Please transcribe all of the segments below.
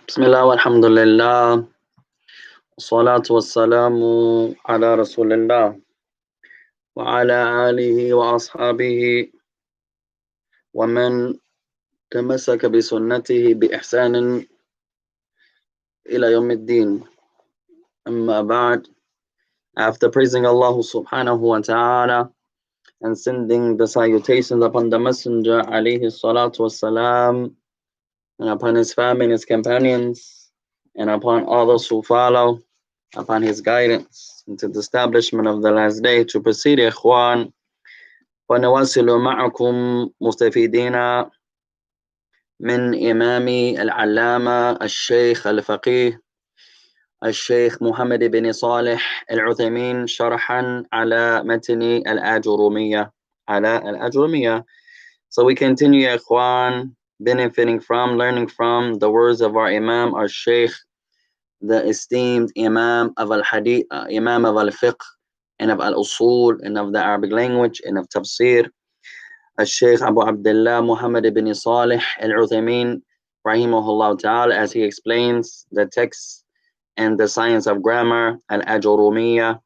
بسم الله والحمد لله والصلاة والسلام على رسول الله وعلى آله وأصحابه ومن تمسك بسنته بإحسان إلى يوم الدين. أما بعد, after praising Allah subhanahu wa ta'ala and sending the salutations upon the Messenger alayhi salatu wassalam, and upon his family and his companions, and upon all those who follow upon his guidance into the establishment of the last day, to proceed, إخوان, ونواصل معكم مستفيدين من إمام العلامة الشيخ الفقيه الشيخ محمد بن صالح العثيمين شرحا على متن الأجرومية So we continue, إخوان, benefiting from, learning from the words of our Imam, our Shaik, the esteemed Imam of al-Hadith, Imam of al-Fiqh, and of al-Usul, and of the Arabic language, and of Tafsir, Shaik Abu Abdullah Muhammad ibn Salih al-Uthaymeen, rahimahullah ta'ala, as he explains the text and the science of grammar, al-Ajuroomiyyah,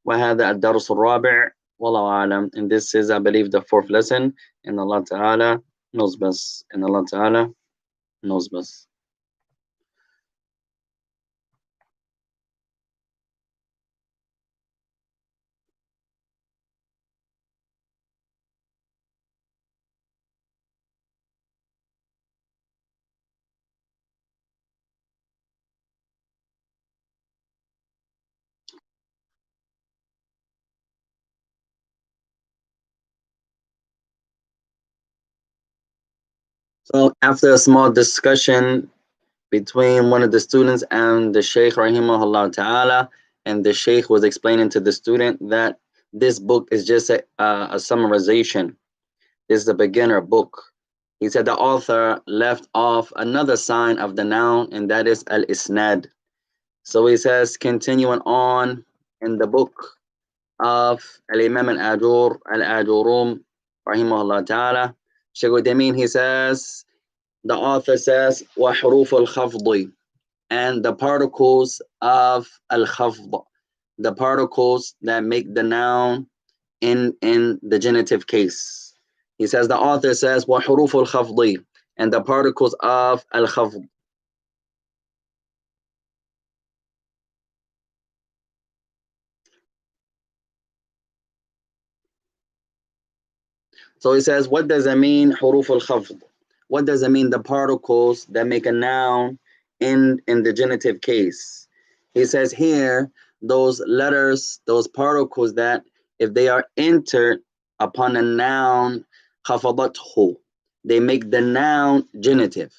وهذا الدرس الرابع والله أعلم. And this is, I believe, the fourth lesson, and Allah ta'ala knows best, and Allah ta'ala knows best. So after a small discussion between one of the students and the Shaykh rahimahullah ta'ala, and the Shaykh was explaining to the student that this book is just a summarization. This is a beginner book. He said the author left off another sign of the noun, and that is al-isnad. So he says, continuing on in the book of al-Imam al-Ajurum rahimahullah ta'ala, Shaykh Uthaymeen, he says, the author says, وَحُرُوفُ الْخَفْضِ, and the particles of al-khafd, the particles that make the noun in the genitive case. He says, the author says, وَحُرُوفُ الْخَفْضِ, and the particles of al-khafd. So he says, what does it mean, حروف الخفض? What does it mean, the particles that make a noun in the genitive case? He says here, those letters, those particles that if they are entered upon a noun, خفضته, they make the noun genitive.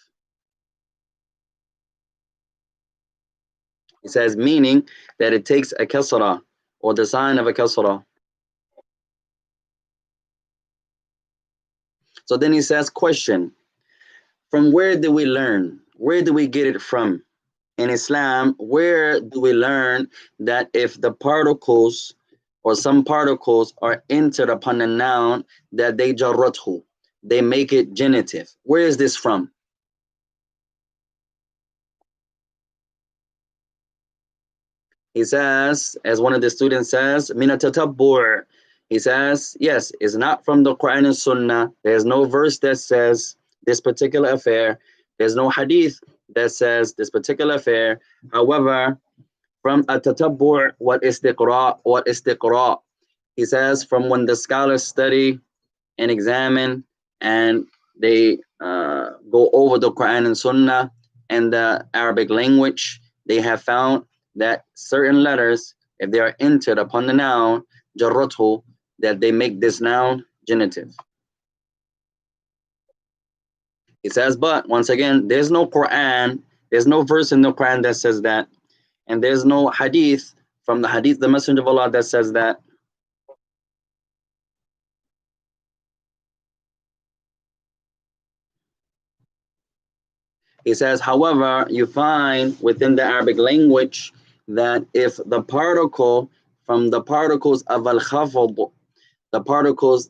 He says, meaning that it takes a kasra, or the sign of a kasra. So then he says, question, from where do we learn? Where do we get it from? In Islam, where do we learn that if the particles or some particles are entered upon a noun, that they jarrathu, they make it genitive? Where is this from? He says, as one of the students says, min at-tatabbu'. He says, yes, it's not from the Quran and Sunnah. There's no verse that says this particular affair. There's no hadith that says this particular affair. However, from at-tatabbu' what istiqra'. He says, from when the scholars study and examine and they go over the Quran and Sunnah and the Arabic language, they have found that certain letters, if they are entered upon the noun, jarrathu, that they make this noun genitive. It says, but once again, there's no Quran, there's no verse in the Quran that says that, and there's no hadith from the hadith, the Messenger of Allah, that says that. He says, however, you find within the Arabic language that if the particle from the particles of al-khafd, the particles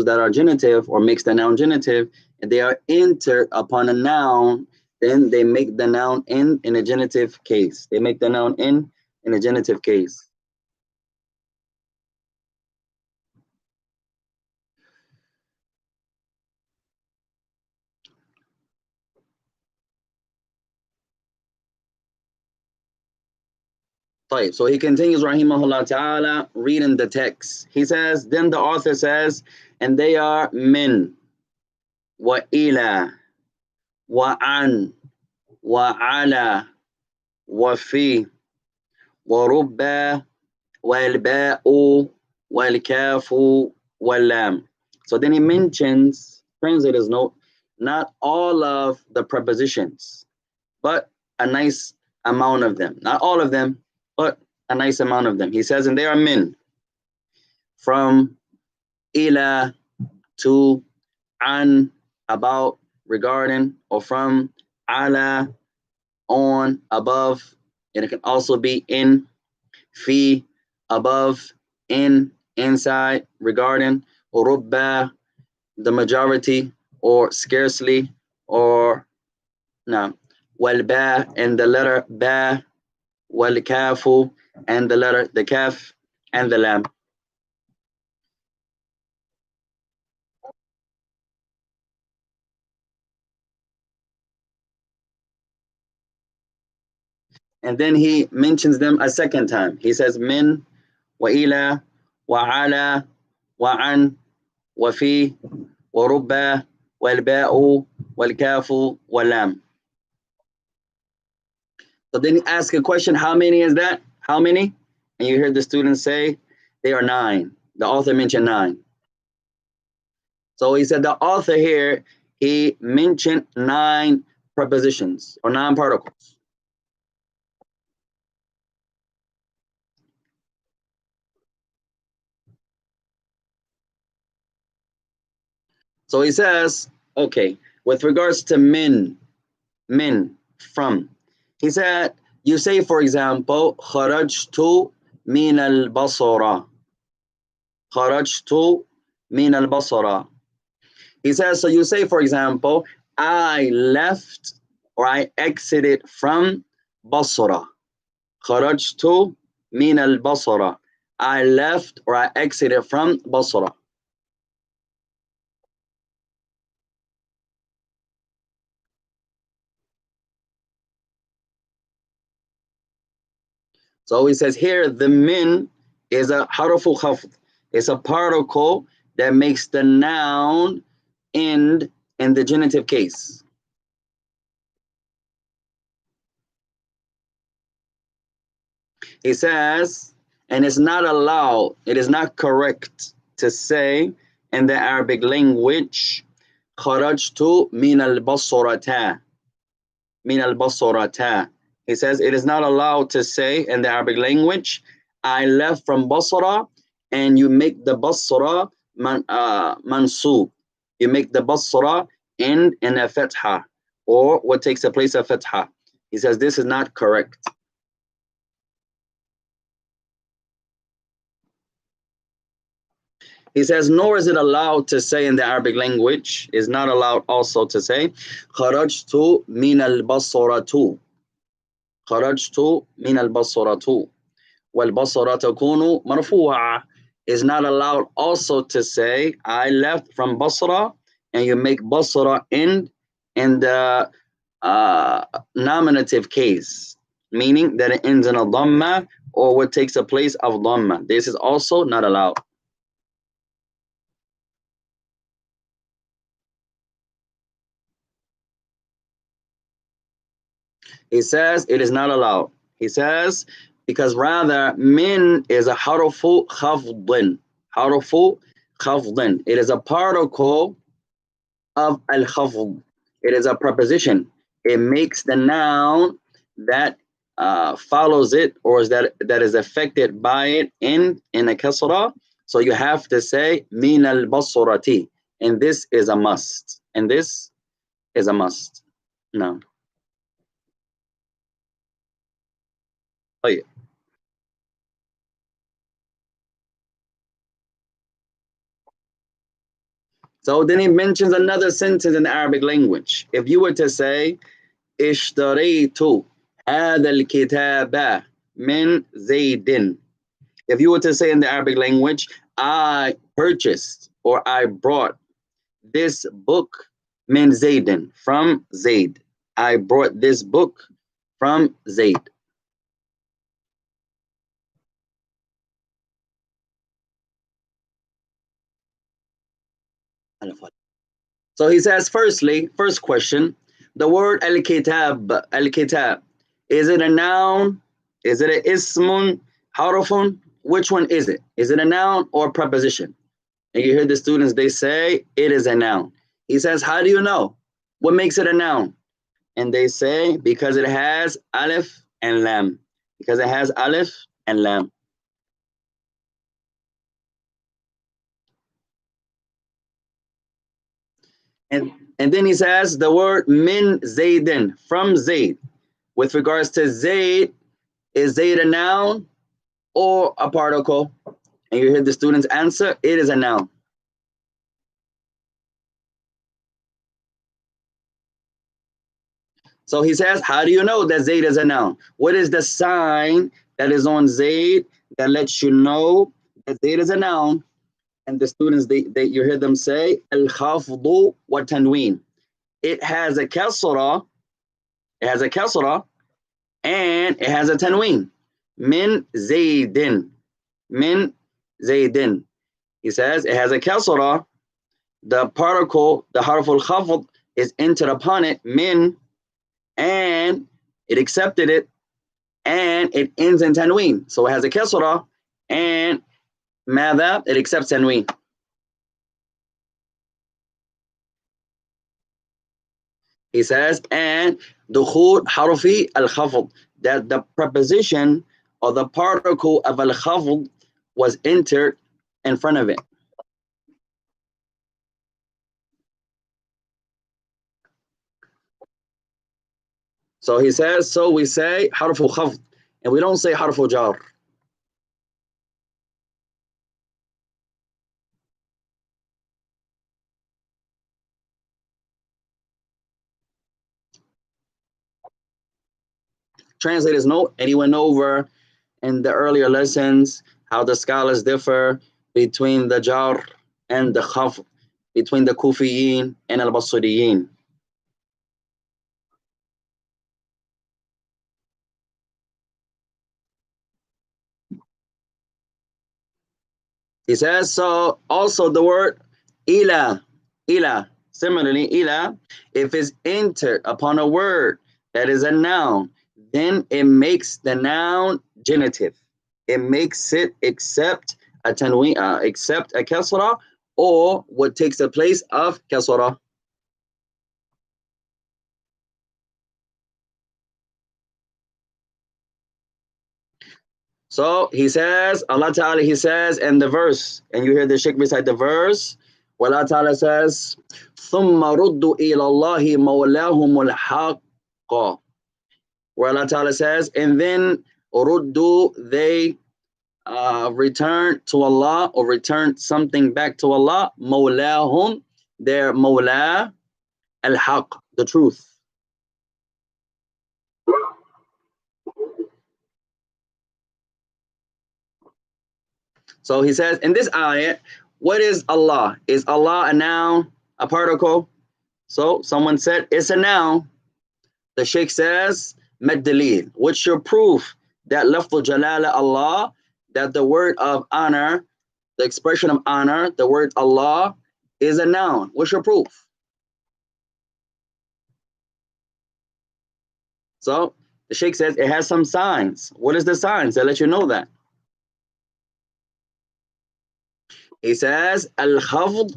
that are genitive or makes the noun genitive, and they are entered upon a noun, then they make the noun in a genitive case. They make the noun in a genitive case. So he continues, rahimahullah ta'ala, reading the text. He says, then the author says, and they are min, wa ila, wa an, wa ala, wa fi, wa rubba, wal ba'u, wal kafu, wal lam. So then he mentions, translator's note, not all of the prepositions, but a nice amount of them. Not all of them, but a nice amount of them. He says, and they are min, from ila to an, about, regarding, or from ala, on, above. And it can also be in, fi, above, in, inside, regarding, rubba, the majority, or scarcely, or no, wal ba, and the letter ba, wal kafu, and the letter the kaf, and the lam. And then he mentions them a second time. He says min, wa ila, wa ala, wa an, wa fi, wa rubba, wal ba'u, wal kafu, wal lam. So then he asks a question, how many is that? How many? And you hear the students say, they are 9. The author mentioned 9. So he said the author here, he mentioned 9 prepositions or 9 particles. So he says, okay, with regards to min, from, he said, you say, for example, kharajtu min al-basra. Kharajtu min al-basra. He says, so you say, for example, I left or I exited from Basra. Kharajtu min al-Basra. I left or I exited from Basra. So he says here, the min is a harfu khafd. It's a particle that makes the noun end in the genitive case. He says, and it's not allowed, it is not correct to say in the Arabic language, kharajtu min al-basrata. Min al-basrata. He says it is not allowed to say in the Arabic language, I left from Basra, and you make the Basra mansub. You make the Basra end in a fatha, or what takes the place of fatha. He says this is not correct. He says, nor is it allowed to say in the Arabic language, is not allowed also to say, kharajtu min al-basratu. kharajtu min al-basratu. Wal-basra takunu marfu'a. Is not allowed also to say, I left from Basra, and you make Basra end in the nominative case, meaning that it ends in a dhamma or what takes the place of dhamma. This is also not allowed. He says it is not allowed. He says because rather min is a harfu khafdin. Harfu khafdin. It is a particle of al khafd. It is a preposition. It makes the noun that follows it or is that is affected by it in a kasra. So you have to say min al basrati, and this is a must. And this is a must. No. طيب. So then he mentions another sentence in the Arabic language. If you were to say, اشتريت هذا الكتاب من زيد. If you were to say in the Arabic language, I purchased or I brought this book min Zaydin, from Zayd. I brought this book from Zayd. So he says, firstly, first question, the word al-kitab, is it a noun? Is it a ismun, harafun? Which one is it? Is it a noun or preposition? And you hear the students, they say it is a noun. He says, how do you know? What makes it a noun? And they say, because it has alif and lam. Because it has alif and lam. And then he says the word min Zaydin, from Zayd. With regards to Zayd, is Zayd a noun or a particle? And you hear the students answer, it is a noun. So he says, how do you know that Zayd is a noun? What is the sign that is on Zayd that lets you know that Zayd is a noun? And the students, you hear them say, al-khafdu wa tanween. It has a kasra, and it has a tanween. Min Zaydin. Min Zaydin. He says it has a kasra. The particle, the harful khafd, is entered upon it, min, and it accepted it, and it ends in tanween. So it has a kasra, and ماذا? It accepts tanween. He says, and دخول حرف الخفض, that the preposition or the particle of al-khafd was entered in front of it. So he says, so we say حرف خفض, and we don't say حرف jar. Translators note, and he went over in the earlier lessons how the scholars differ between the jar and the khafd, between the Kufiyin and al-Basriyin. He says, so also the word ila, similarly, ila, if it's entered upon a word that is a noun, then it makes the noun genitive. It makes it accept a tanween, accept a kasra, or what takes the place of kasra. So he says, Allah Ta'ala, he says in the verse, and you hear the Shaik beside the verse, where Allah Ta'ala says, ثُمَّ رُدُّوا إِلَى اللَّهِ مَوْلَاهُمُ الْحَقَّ. Where Allah Ta'ala says, and then ruddu, they return to Allah, or return something back to Allah, mawlahum, their mawla, al-haq, the truth. So he says in this ayah, what is Allah? Is Allah a noun, a particle? So someone said it's a noun. The Shaykh says, Mad-dalil. What's your proof that lafdhu jalala Allah, that the word of honor, the expression of honor, the word Allah is a noun? What's your proof? So the Shaykh says it has some signs. What is the signs that let you know that? He says al-khafd,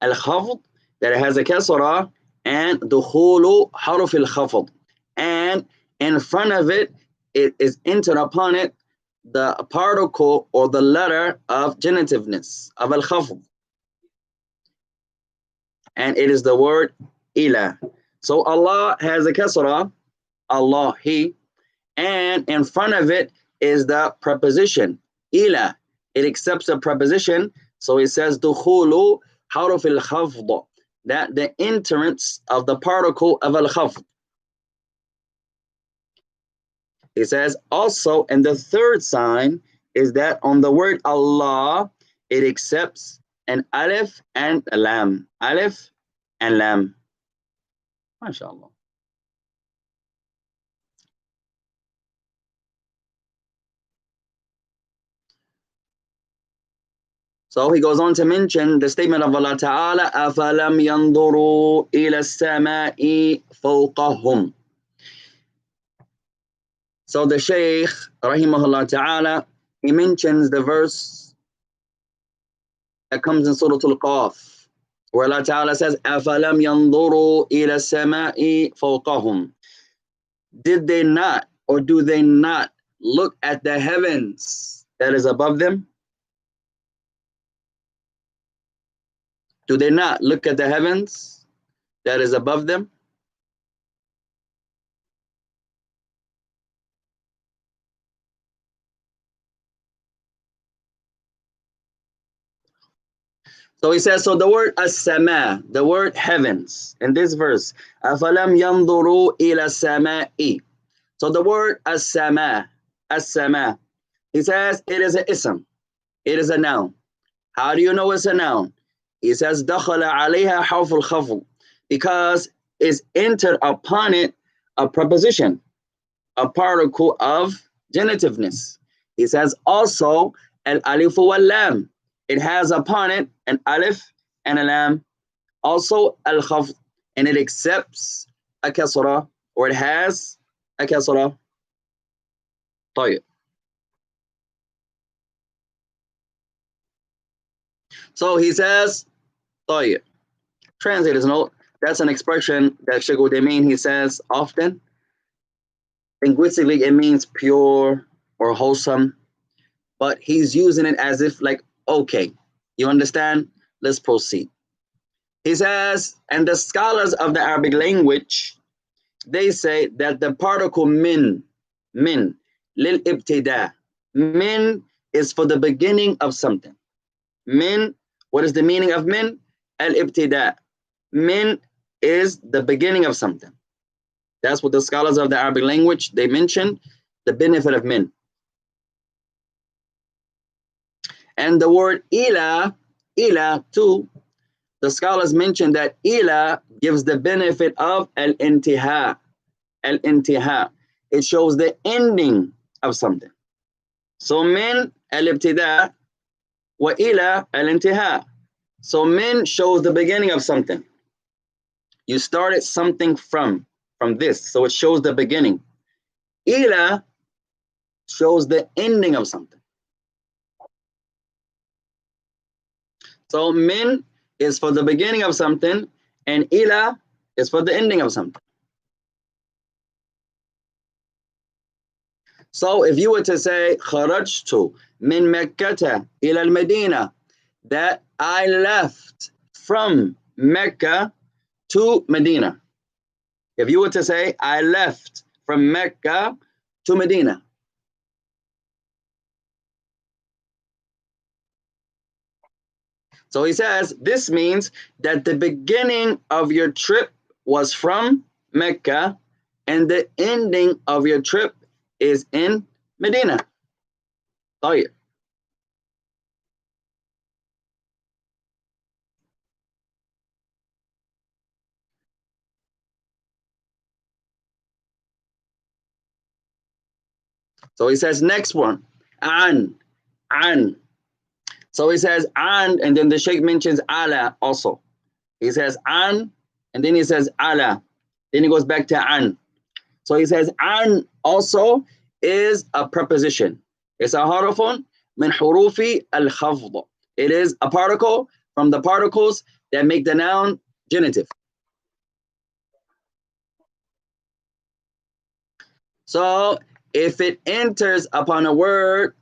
that it has a kasra, and dukhulu harf al-khafd, and in front of it, it is entered upon it the particle or the letter of genitiveness of al-khafd, and it is the word ila. So Allah has a kasra, Allah, He, and in front of it is the preposition ila. It accepts a preposition, so it says dukhulu harf al-khafd, that the entrance of the particle of al-khafd. It says also, and the third sign is that on the word Allah, it accepts an alif and a lam. Alif and lam. MashaAllah. So he goes on to mention the statement of Allah Ta'ala, أَفَلَمْ يَنْظُرُوا إِلَى السَّمَاءِ فَوْقَهُمْ. So the Shaik, rahimahullah ta'ala, he mentions the verse that comes in Surah Al-Qaf, where Allah Ta'ala says, أَفَلَمْ يَنْظُرُوا إِلَى السَّمَاءِ فَوْقَهُمْ. Did they not, or do they not look at the heavens that is above them? Do they not look at the heavens that is above them? So he says, so the word as-sama, the word heavens, in this verse, أَفَلَمْ يَنْظُرُوا إِلَى السَّمَاءِ. So the word as-sama, as-sama, he says it is an ism, it is a noun. How do you know it's a noun? He says, دَخَلَ عَلَيْهَا حَرْفُ الْخَفْضِ, because it's entered upon it a preposition, a particle of genitiveness. He says also, al-alif wal-lam, it has upon it an alif and a lam. Also al-khafd, and it accepts a kasra, or it has a kasra. طيب. So he says, طيب. Translator's note, that's an expression that Shaik Uthaymeen, he says often. Linguistically, it means pure or wholesome, but he's using it as if like, okay, you understand? Let's proceed. He says, and the scholars of the Arabic language, they say that the particle min, lil ibtida, min is for the beginning of something. Min, what is the meaning of min? Al ibtida. Min is the beginning of something. That's what the scholars of the Arabic language, they mention the benefit of min. And the word ila too, the scholars mention that ila gives the benefit of al-intiha. Al-intiha. It shows the ending of something. So min al-ibtida wa ila al-intiha. So min shows the beginning of something. You started something from this, so it shows the beginning. Ila shows the ending of something. So min is for the beginning of something, and ila is for the ending of something. So if you were to say kharajtu min Makkah ila al-Medina, that I left from Mecca to Medina. If you were to say I left from Mecca to Medina. So he says this means that the beginning of your trip was from Mecca and the ending of your trip is in Medina. طيب. So he says next one, an. So he says an, and then the Shaik mentions ala also. He says an, and then he says ala. Then he goes back to an. So he says an also is a preposition. It's a harfun min hurufi al-khafd. It is a particle from the particles that make the noun genitive. So if it enters upon a word,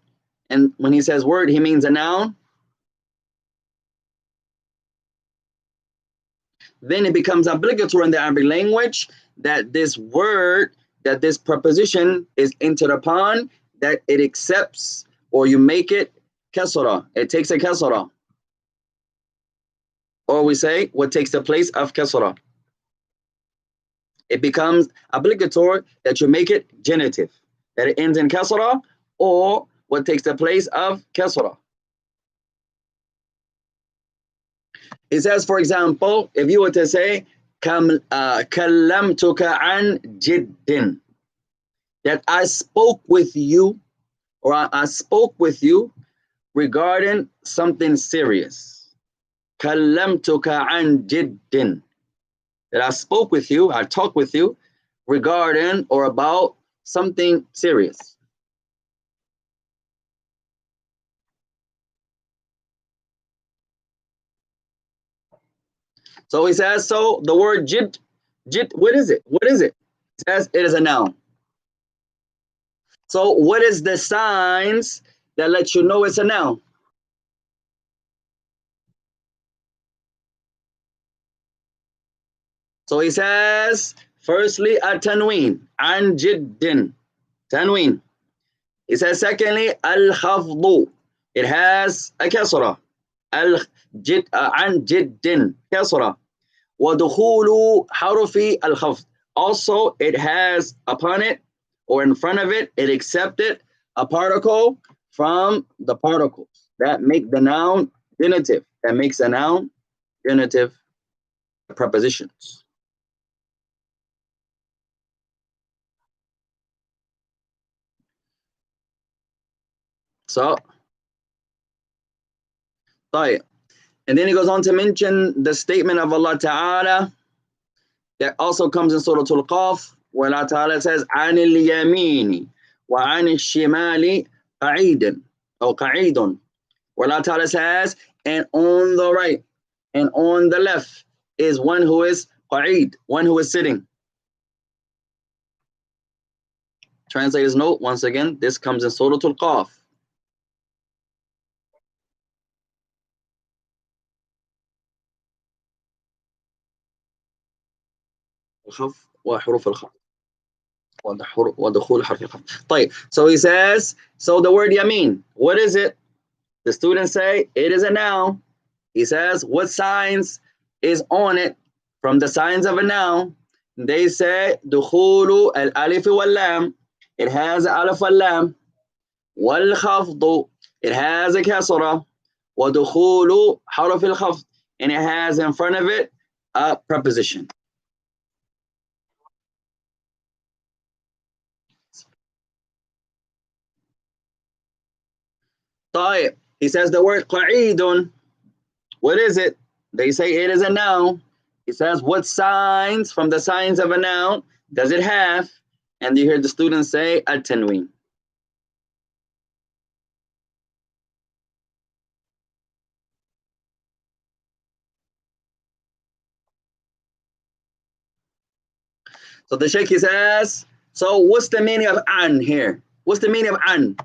and when he says word, he means a noun, then it becomes obligatory in the Arabic language that this word, that this preposition is entered upon, that it accepts, or you make it kasra. It takes a kasra. Or we say what takes the place of kasra. It becomes obligatory that you make it genitive. that it ends in kasra, or what takes the place of kasra. It says, for example, if you were to say kallamtuka an jiddin, that I spoke with you, or I spoke with you regarding something serious. Kallamtuka an jiddin, that I spoke with you, I talked with you regarding or about something serious. So he says, so the word jid, what is it? What is it? It says it is a noun. So what is the signs that let you know it's a noun? So he says, firstly, a tanween, an jiddin, tanween. He says, secondly, al-khafdu, it has a kasra, an jiddin, kasra. وَدُخُولُ حَرُفِ الْخَفْض, also it has upon it, or in front of it, it accepted a particle from the particles that make the noun genitive, that makes a noun genitive prepositions. So, طيب. And then he goes on to mention the statement of Allah Ta'ala that also comes in Surah Al-Qaf, where Allah Ta'ala says, عَنِ الْيَمِينِ وَعَنِ الشِّمَالِ قَعِيدٌ or قَعِيدٌ, where Allah Ta'ala says, and on the right and on the left is one who is qa'id, one who is sitting. Translator's note, once again, this comes in Surah Al-Qaf. الخفض وحروف الخفض ودخول حرف الخفض. طيب, so he says, so the word yamin, what is it? The students say it is a noun. He says, what signs is on it from the signs of a noun? They say dukhulu al-alif wal-lam, it has alif wal-lam, wal-khafdu, it has a kasra, wa dukhulu harf al-khafd, and it has in front of it a preposition. طيب, he says the word qa'idun, what is it? They say it is a noun. He says, what signs from the signs of a noun does it have? And you hear the students say at-tanween. So the Shaik says, so what's the meaning of an here? What's the meaning of an?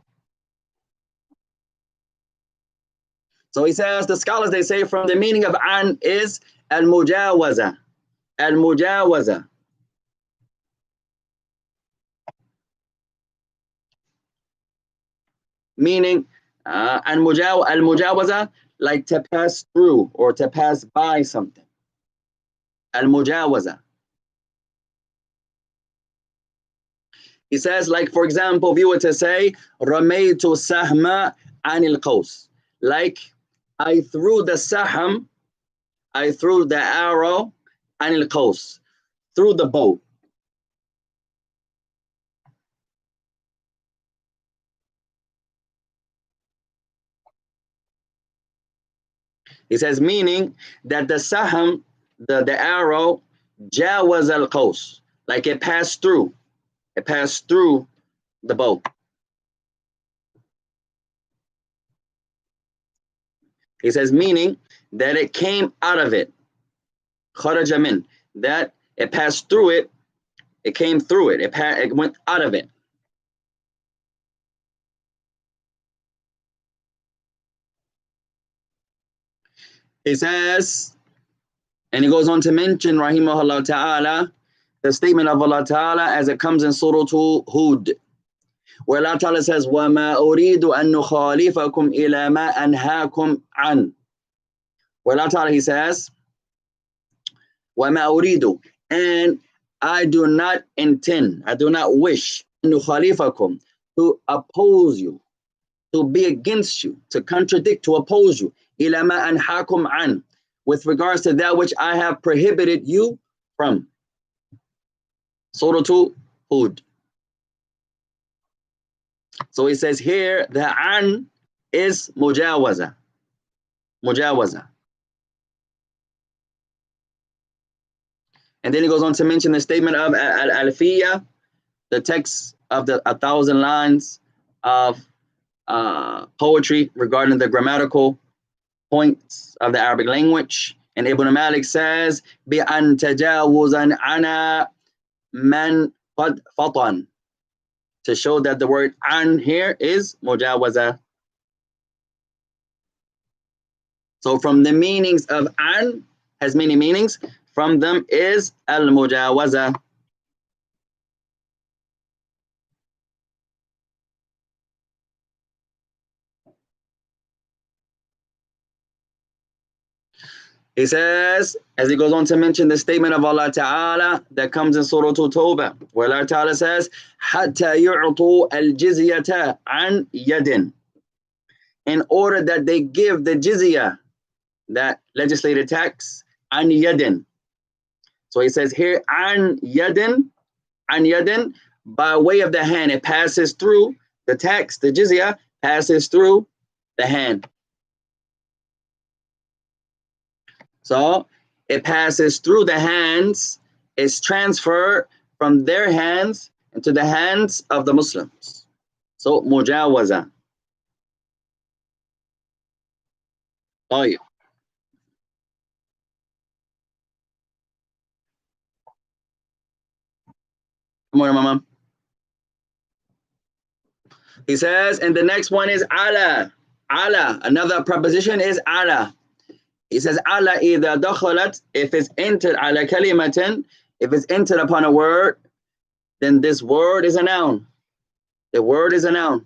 So he says, the scholars, they say from the meaning of an is al-mujawaza. Al-mujawaza. Meaning, al-mujawaza, like to pass through or to pass by something. Al-mujawaza. He says, like, for example, if you were to say, ramaytu sahma anil qaws, like I threw the sahm, I threw the arrow anil qaws, through the bow. He says, meaning that the sahm, the arrow, jawaz al qaws, like it passed through the bow. He says, meaning that it came out of it, kharaja min, that it passed through it, it came through it, it went out of it. He says, and he goes on to mention, rahimahullah ta'ala, the statement of Allah ta'ala as it comes in Surah Hud, where Allah ta'ala says, وَمَا أُرِيدُ أَن نُخَالِفَكُمْ إِلَى مَا أَنْهَاكُمْ عَنْ. Where Allah ta'ala, he says, وَمَا أُرِيدُ, and I do not intend, I do not wish, نخالفكم, to oppose you, to be against you, to contradict, to oppose you, إلى ما أنهاكم عن, with regards to that which I have prohibited you from. Surah 2 Hud. So he says here the an is mujawaza. Mujawaza. And then he goes on to mention the statement of al-Alfiyya, the text of the 1,000 lines of poetry regarding the grammatical points of the Arabic language. And Ibn Malik says, بِأَن تَجَاوُزًا عَنَا مَنْ قَدْ فَطَنَ, to show that the word an here is mujawaza. So from the meanings of an, has many meanings. From them is al-mujawaza. He says, as he goes on to mention the statement of Allah Ta'ala that comes in Surah Tawbah, where Allah Ta'ala says, حَتَّى يُعْطُوا الْجِزْيَةَ عَنْ يَدٍ, in order that they give the jizya, that legislated tax, an yadin. So he says here, an yadin, by way of the hand. It passes through the tax, the jizya passes through the hand. So it passes through the hands, it's transferred from their hands into the hands of the Muslims. So mujawaza. طيب. Come on, Mama. He says, and the next one is ala. Ala, another preposition is ala. He says, ala إذا دخلت, if it's entered, ala kalimatin, if it's entered upon a word, then this word is a noun. The word is a noun.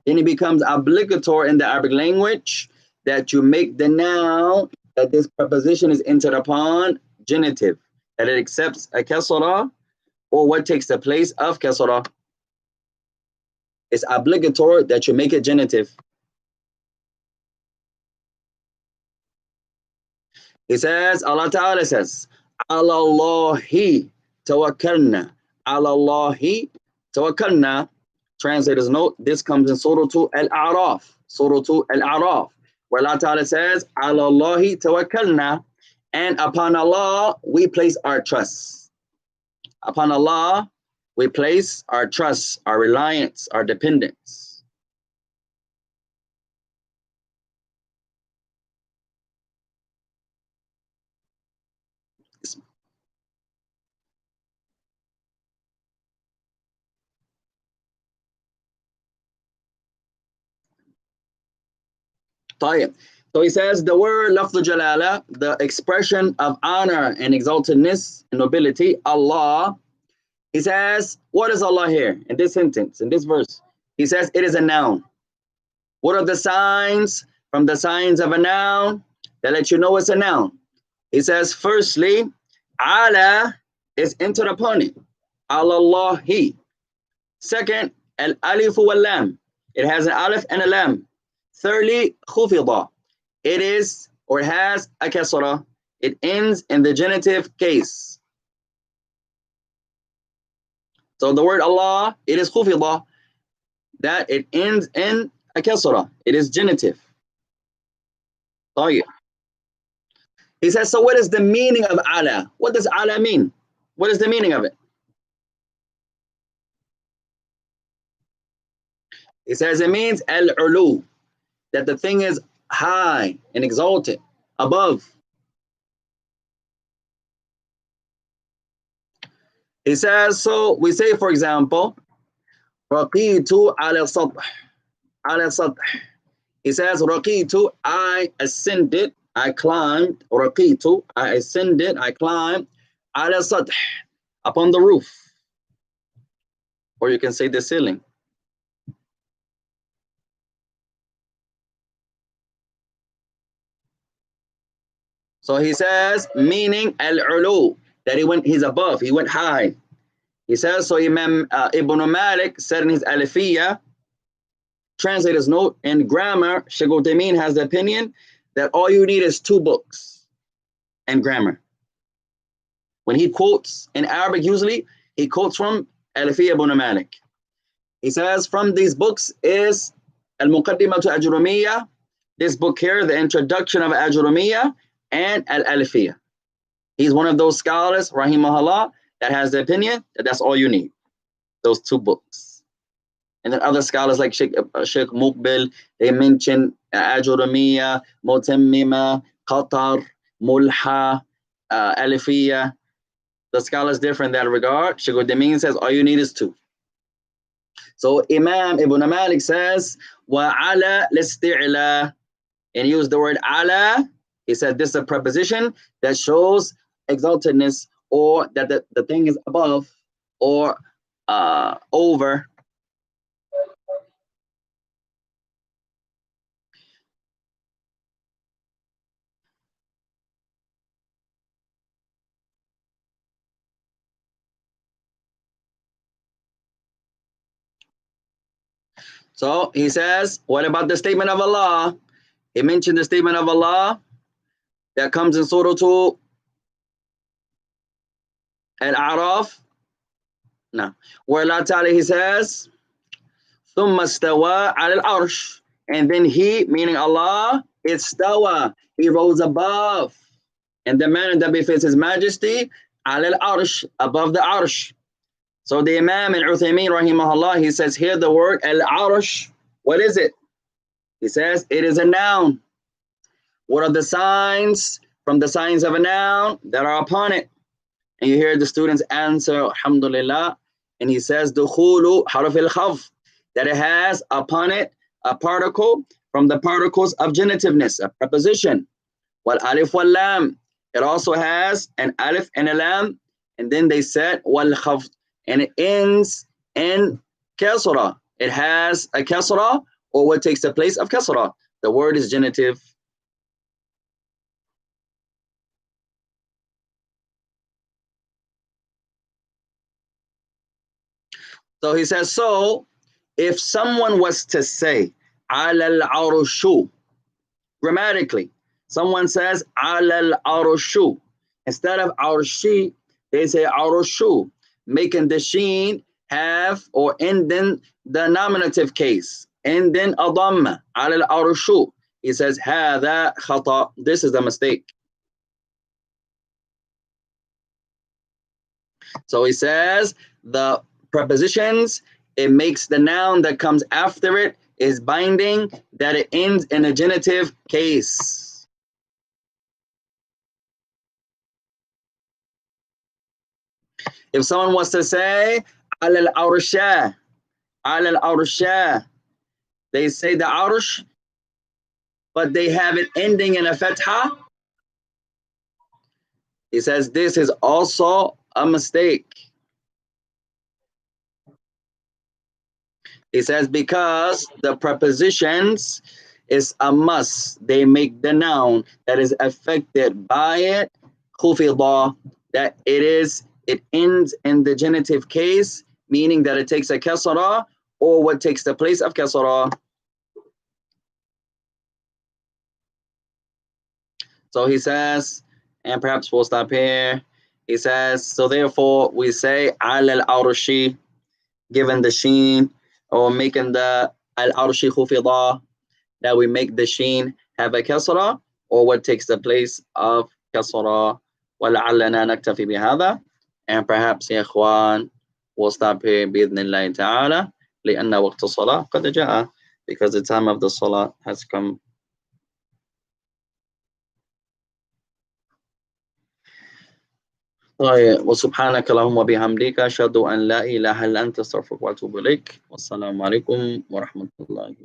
Then it becomes obligatory in the Arabic language that you make the noun that this preposition is entered upon genitive, that it accepts a kasra or what takes the place of kasra. It's obligatory that you make it genitive. He says, Allah Ta'ala says, Ala Allahi tawakkalna. Ala Allahi tawakkalna. Translators note, this comes in Surah 2 Al-A'raf. Surah 2 Al-A'raf, where Allah Ta'ala says, Ala Allahi tawakkalna. And upon Allah, we place our trust. Upon Allah, we place our trust, our reliance, our dependence. So he says the word lafdhu jalala, the expression of honor and exaltedness and nobility, Allah. He says, what is Allah here in this sentence, in this verse? He says it is a noun. What are the signs from the signs of a noun that let you know it's a noun? He says, firstly, ala is entered upon it. Allahi. Second, al alif wal lam. It has an alif and a lam. Thirdly, khufida. It is or has a kasra. It ends in the genitive case. So the word Allah, it is khufida, that it ends in a kasra. It is genitive. طيب. He says, so what is the meaning of ala? What does ala mean? What is the meaning of it? He says it means al-ulu, that the thing is high and exalted, above. He says, so we say, for example, raqitu ala sath, ala sath. He says, raqitu, I ascended, I climbed, raqitu, I ascended, I climbed, ala sath, upon the roof. Or you can say the ceiling. So he says, meaning al-ulu, that he's above, he went high. He says, so Imam Ibn Malik said in his Alifiyah, translator's note, in grammar, Shaik Uthaymeen has the opinion that all you need is 2 books in grammar. When he quotes in Arabic, usually he quotes from Alifiyah Ibn Malik. He says from these books is Al-Muqaddimah to Ajuroomiyyah, this book here, the introduction of Ajuroomiyyah, and Al-Alifiyah. He's one of those scholars, rahimahullah, that has the opinion that that's all you need, those 2 books. And then other scholars like Shaik Muqbil, they mention Ajuroomiyyah, Mutammimah, Qatar, Mulha, Alifiyah. The scholars differ in that regard. Shaik Uthaymeen says all you need is 2. So Imam Ibn Malik says, وَعَلَى الْإِسْتِعْلَى, and he used the word ala. He said this is a preposition that shows exaltedness, or that the thing is above or over. So he says, what about the statement of Allah? He mentioned the statement of Allah that comes in Surah 2 Al-A'raf. No. Where Allah Ta'ala, he says, ثُمَّ اسْتَوَى عَلَى الْعَرْشِ, and then he, meaning Allah, istawa, he rose above in the manner that befits his majesty, عَلَى الْعَرْشِ, above the arsh. So the Imam in Uthaymeen, rahimahullah, he says here the word al-arsh, what is it? He says it is a noun. What are the signs from the signs of a noun that are upon it? And you hear the students answer, alhamdulillah, and he says, dukhulu harf al-khaf, that it has upon it a particle from the particles of genitiveness, a preposition. Wal alif wal lam, it also has an alif and a lam, and then they said wal khaf, and it ends in kasra. It has a kasra, or what takes the place of kasra. The word is genitive. So he says, so if someone was to say ala al-arushu, grammatically, someone says ala al-arushu, instead of arshi, they say arushu, making the sheen have or end in the nominative case, and then a dhamma, ala al-arushu. He says, hada khata, this is a mistake. So he says the prepositions, it makes the noun that comes after it is binding, that it ends in a genitive case. If someone was to say al al-arsha, al al-arsha, they say the arsh, but they have it ending in a fatha. He says this is also a mistake. He says because the prepositions is a must. They make the noun that is affected by it khufida, that it ends in the genitive case, meaning that it takes a kasra, or what takes the place of kasra. So he says, and perhaps we'll stop here. He says, so therefore we say al al-arshi, given the sheen, or making the al-arshi khufida, that we make the sheen have a kasra, or what takes the place of kasra. وَلَعَلَّنَا نَكْتَفِي بِهَذَا, and perhaps يا إخوان we'll stop here بإذن الله تعالى لأن وقت الصلاة قد جاء, because the time of the salah has come. طيب وسبحانك اللهم وبحمدك أشهد أن لا إله إلا أنت أستغفرك وأتوب إليك. والسلام عليكم ورحمة الله